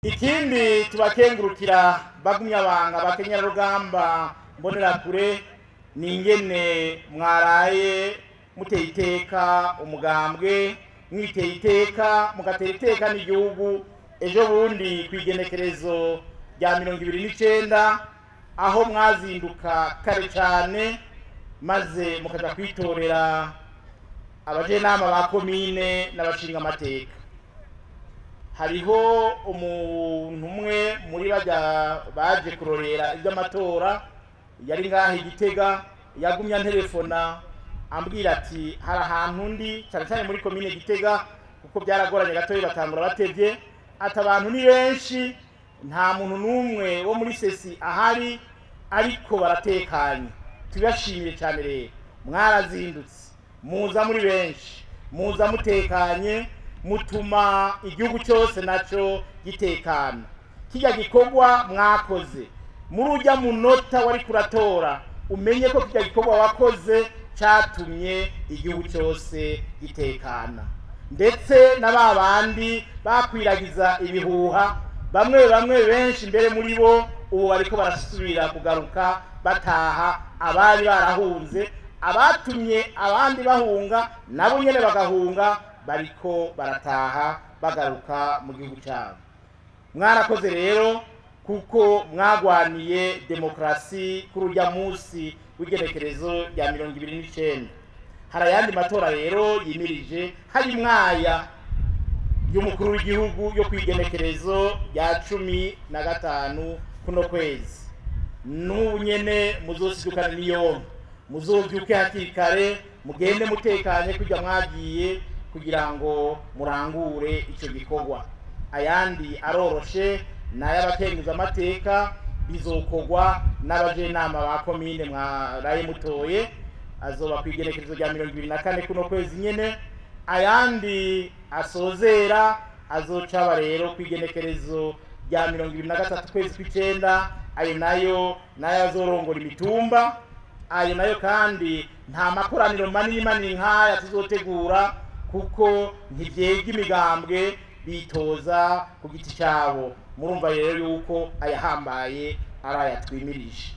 Ikindi tubakengurukira bagumyabanga bakenyarugamba mbonerakure ningene mwaraye muteye iteka umugambwe mwiteye iteka mugatera iteka n'igihugu ejo bundi kwigenekerezo rya 29 aho mwazinduka kare cyane maze mukaja kwitorera abajenama ba komine n'abashinga amateka. Hariho umuntu umwe muri baje kurorera iby'amatora yari ngaho Gitega yagumya telefona ambwira ati hari ahantu ndi cyane muri komine Gitega kuko byaragoranye gatoyi batangura batevye ati abantu ni benshi nta muntu numwe wo muri sesi ahari ariko baratekanye. Tubashimiye cyane rero mwarazindutse muza muri benshi muza mutekanye mutuma igihugu cyose naco gitekana. Kijya gikorwa mwakoze muri ujya munota wari kuratora umenye ko kijya gikorwa wakoze cyatumye igihugu cyose gitekana, ndetse n'ababandi bakwiragiza ibihuha bamwe benshi mbere muri bo ubu bariko barasubira kugaruka bataha abari barahunze, abatumye abandi bahunga nabo nyene bagahunga bariko barataha bagaruka mu gihugu cyabo. Mwarakoze rero kuko mwagwaniye demokrasi kuri urya munsi w'igenekerezo rya 29. Hari ayandi matora rero yimirije hari mwaya y'umukuru w'igihugu yo kwigenekerezo rya 15 kuno kwezi. N'ubu nyene muzosidukana niyo muzovyuke hakiri kare mugende mutekanye kujya mwagiye kugira ngo murangure ico gikorwa. Ayandi aroroshe n'ayabakenguza amateka bizokogwa n'abajenama ba komine mwaraye mutoye azoba kwigenekerezo rya 24 kuno kwezi nyene. Ayandi asozera azoca rero kwigenekerezo rya 23 kwezi kw'icenda. Ayo nayo azorongora imitumba. Ayo nayo kandi nta makoraniro manini nkaya tuzotegura kuko ntivyega imigambwe bitoza ku giti cyabo. Murumva rero yuko ayahambaye ari ayatwimirije.